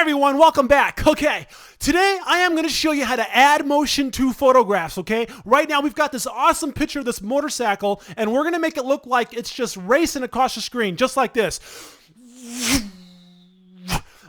everyone, welcome back. Okay, today I am going to show you how to add motion to photographs, okay? Right now we've got this awesome picture of this motorcycle, and we're going to make it look like it's just racing across the screen, just like this.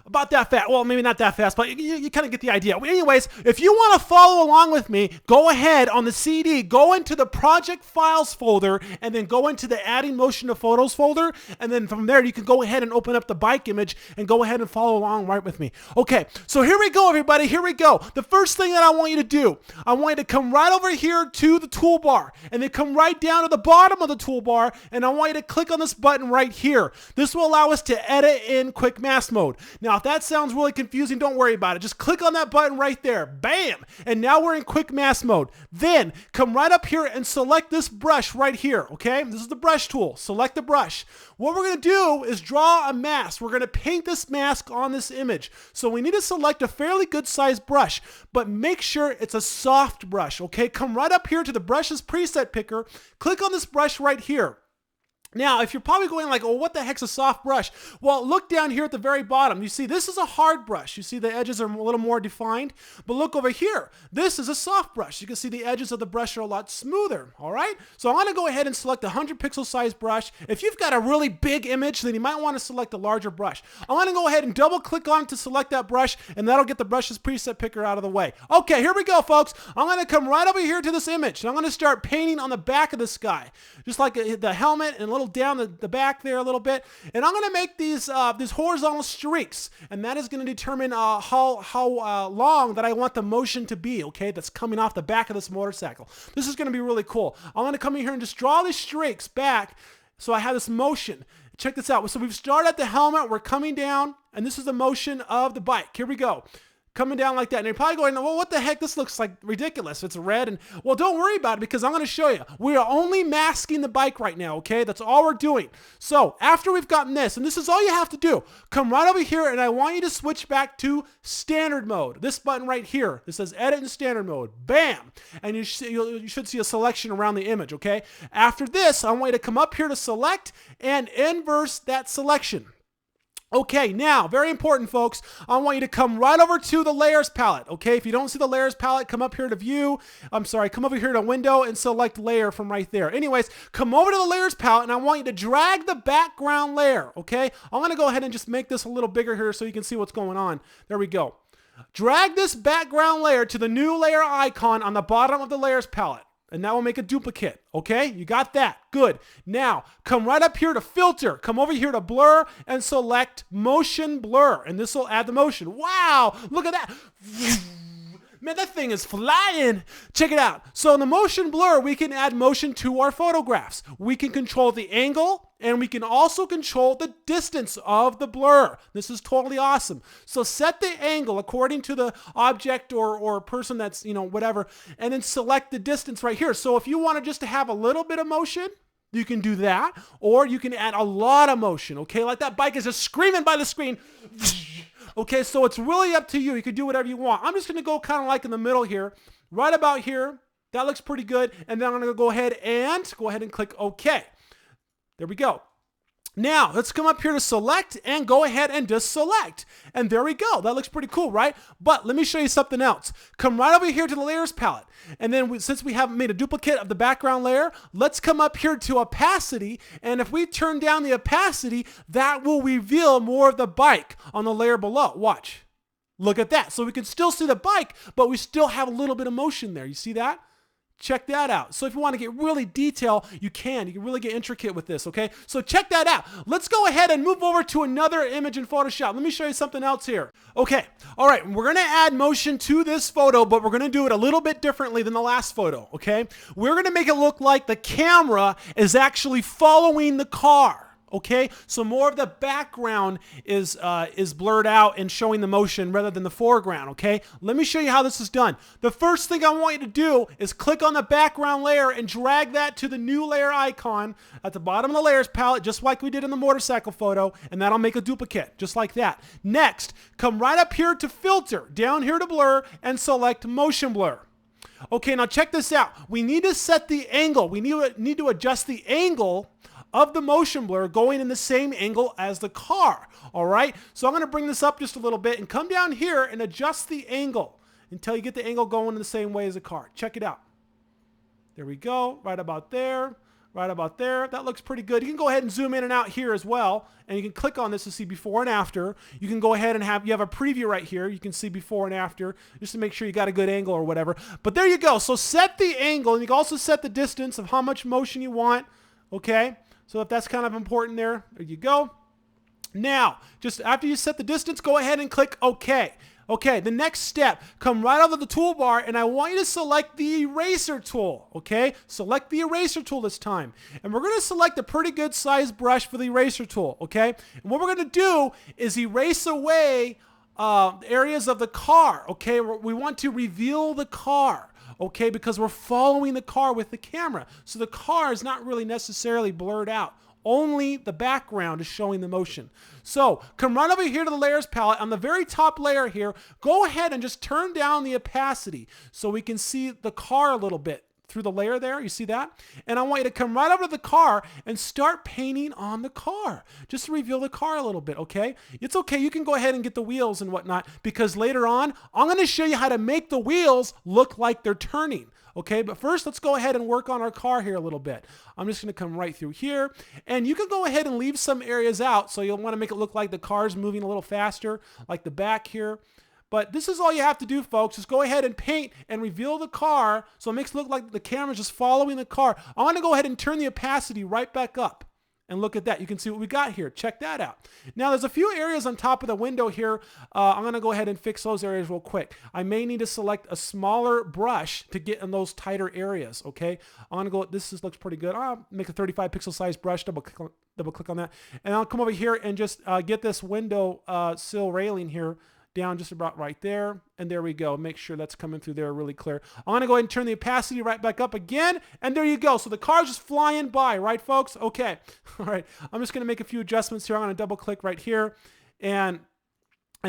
About that fast. Well, maybe not that fast, but you kind of get the idea. Anyways, if you want to follow along with me, go ahead on the CD, go into the project files folder, and then go into the adding motion to photos folder. And then from there, you can go ahead and open up the bike image and go ahead and follow along right with me. Okay, so here we go, everybody. Here we go. The first thing that I want you to do, I want you to come right over here to the toolbar, and then come right down to the bottom of the toolbar, and I want you to click on this button right here. This will allow us to edit in quick mask mode. Now, if that sounds really confusing, don't worry about it. Just click on that button right there. Bam! And now we're in quick mask mode. Then come right up here and select this brush right here, okay? This is the brush tool. Select the brush. What we're going to do is draw a mask. We're going to paint this mask on this image. So we need to select a fairly good sized brush, but make sure it's a soft brush, okay? Come right up here to the brushes preset picker. Click on this brush right here. Now, if you're probably going like, oh, what the heck's a soft brush? Well, look down here at the very bottom. You see, this is a hard brush. You see the edges are a little more defined. But look over here. This is a soft brush. You can see the edges of the brush are a lot smoother, all right? So I'm going to go ahead and select a 100 pixel size brush. If you've got a really big image, then you might want to select a larger brush. I'm going to go ahead and double click on it to select that brush, and that'll get the brushes preset picker out of the way. Okay, here we go, folks. I'm going to come right over here to this image, and I'm going to start painting on the back of this guy, just like the helmet and a little down the back there a little bit, and I'm going to make these horizontal streaks, and that is going to determine how long that I want the motion to be, okay, that's coming off the back of this motorcycle. This is going to be really cool. I'm going to come in here and just draw these streaks back so I have this motion. Check this out. So we've started at the helmet, we're coming down, and this is the motion of the bike. Here we go. Coming down like that. And you're probably going, well, what the heck? This looks like ridiculous. It's red. And well, don't worry about it, because I'm going to show you. We are only masking the bike right now, okay? That's all we're doing. So after we've gotten this, and this is all you have to do, come right over here, and I want you to switch back to standard mode. This button right here. This says edit in standard mode. Bam! And you should see a selection around the image, okay? After this, I want you to come up here to select and inverse that selection. Okay, now, very important, folks, I want you to come right over to the layers palette, okay? If you don't see the layers palette, come up here to view, come over here to window and select layer from right there. Anyways, come over to the layers palette, and I want you to drag the background layer, okay? I'm going to go ahead and just make this a little bigger here so you can see what's going on. There we go. Drag this background layer to the new layer icon on the bottom of the layers palette. And that will make a duplicate, okay? You got that, good. Now, come right up here to filter. Come over here to blur and select motion blur. And this will add the motion. Wow, look at that. Man, that thing is flying. Check it out. So in the motion blur, we can add motion to our photographs. We can control the angle, and we can also control the distance of the blur. This is totally awesome. So set the angle according to the object or person that's, whatever, and then select the distance right here. So if you want to just to have a little bit of motion, you can do that, or you can add a lot of motion, okay? Like that bike is just screaming by the screen. Okay, so it's really up to you. You can do whatever you want. I'm just going to go kind of like in the middle here, right about here. That looks pretty good. And then I'm going to go ahead and click OK. There we go. Now, let's come up here to select and go ahead and just select. And there we go. That looks pretty cool, right? But let me show you something else. Come right over here to the layers palette. And then since we haven't made a duplicate of the background layer, let's come up here to opacity. And if we turn down the opacity, that will reveal more of the bike on the layer below. Watch. Look at that. So we can still see the bike, but we still have a little bit of motion there. You see that? Check that out. So if you want to get really detailed, you can really get intricate with this, okay? So check that out. Let's go ahead and move over to another image in Photoshop. Let me show you something else here. Okay, all right, we're going to add motion to this photo, but we're going to do it a little bit differently than the last photo, okay? We're going to make it look like the camera is actually following the car. Okay, so more of the background is blurred out and showing the motion rather than the foreground, okay? Let me show you how this is done. The first thing I want you to do is click on the background layer and drag that to the new layer icon at the bottom of the layers palette, just like we did in the motorcycle photo, and that'll make a duplicate, just like that. Next, come right up here to filter, down here to blur, and select motion blur. Okay, now check this out. We need to set the angle. We need to adjust the angle of the motion blur going in the same angle as the car. All right, so I'm going to bring this up just a little bit and come down here and adjust the angle until you get the angle going in the same way as the car. Check it out. There we go, right about there. Right about there. That looks pretty good. You can go ahead and zoom in and out here as well, and you can click on this to see before and after. You can go ahead and have a preview right here. You can see before and after just to make sure you got a good angle or whatever. But there you go. So set the angle, and you can also set the distance of how much motion you want. Okay, so if that's kind of important there you go. Now, just after you set the distance, go ahead and click OK. Okay, the next step, come right out of the toolbar, and I want you to select the eraser tool, okay? Select the eraser tool this time. And we're going to select a pretty good sized brush for the eraser tool, okay? And what we're going to do is erase away areas of the car, okay? We want to reveal the car, okay? Because we're following the car with the camera. So the car is not really necessarily blurred out. Only the background is showing the motion. So come right over here to the layers palette. On the very top layer here, go ahead and just turn down the opacity so we can see the car a little bit through the layer there. You see that? And I want you to come right over to the car and start painting on the car. Just to reveal the car a little bit, okay? It's okay. You can go ahead and get the wheels and whatnot, because later on, I'm going to show you how to make the wheels look like they're turning. Okay, but first let's go ahead and work on our car here a little bit. I'm just going to come right through here, and you can go ahead and leave some areas out, so you'll want to make it look like the car's moving a little faster, like the back here. But this is all you have to do, folks. Just go ahead and paint and reveal the car so it makes it look like the camera's just following the car. I'm going to go ahead and turn the opacity right back up. And look at that. You can see what we got here. Check that out. Now, there's a few areas on top of the window here. I'm going to go ahead and fix those areas real quick. I may need to select a smaller brush to get in those tighter areas, okay? I'm going to go, looks pretty good. I'll make a 35 pixel size brush, double click on that. And I'll come over here and just get this window sill railing here down just about right there. And there we go. Make sure that's coming through there really clear. I'm going to go ahead and turn the opacity right back up again. And there you go. So the car's just flying by, right, folks? Okay. All right. I'm just going to make a few adjustments here. I'm going to double click right here. And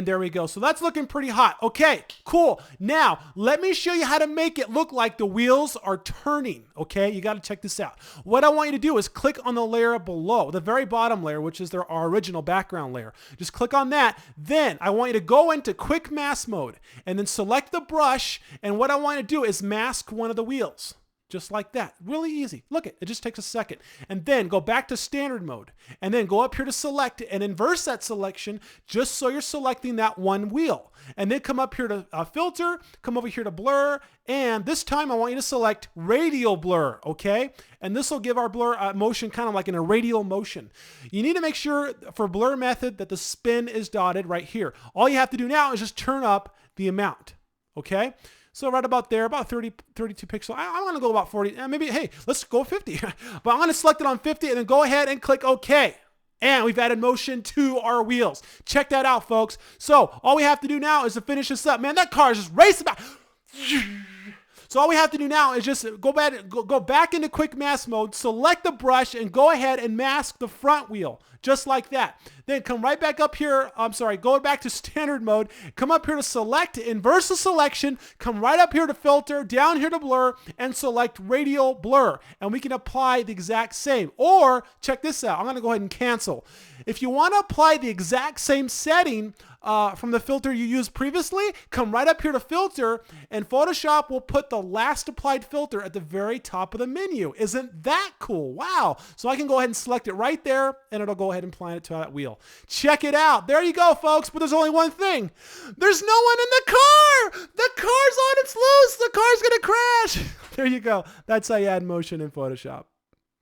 there we go. So that's looking pretty hot. Okay, cool. Now, let me show you how to make it look like the wheels are turning. Okay, you got to check this out. What I want you to do is click on the layer below, the very bottom layer, which is our original background layer. Just click on that. Then I want you to go into quick mask mode and then select the brush. And what I want to do is mask one of the wheels. Just like that. Really easy. Look, it just takes a second. And then go back to standard mode. And then go up here to select it and inverse that selection just so you're selecting that one wheel. And then come up here to filter, come over here to blur, and this time I want you to select radial blur, okay? And this will give our blur motion kind of like in a radial motion. You need to make sure for blur method that the spin is dotted right here. All you have to do now is just turn up the amount, okay? So right about there, about 32 pixels. I'm going to go about 40. Maybe, hey, let's go 50. But I'm going to select it on 50 and then go ahead and click OK. And we've added motion to our wheels. Check that out, folks. So all we have to do now is to finish this up. Man, that car is just racing back. So all we have to do now is just go back into quick mask mode, select the brush, and go ahead and mask the front wheel, just like that. Then come right back up here, go back to standard mode, come up here to select, inverse the selection, come right up here to filter, down here to blur, and select radial blur. And we can apply the exact same. Or, check this out, I'm gonna go ahead and cancel. If you wanna apply the exact same setting from the filter you used previously, come right up here to filter, and Photoshop will put the last applied filter at the very top of the menu. Isn't that cool? Wow. So I can go ahead and select it right there, and it'll go ahead and apply it to that wheel. Check it out. There you go, folks. But there's only one thing. There's no one in the car. The car's on its loose. The car's going to crash. There you go. That's how you add motion in Photoshop.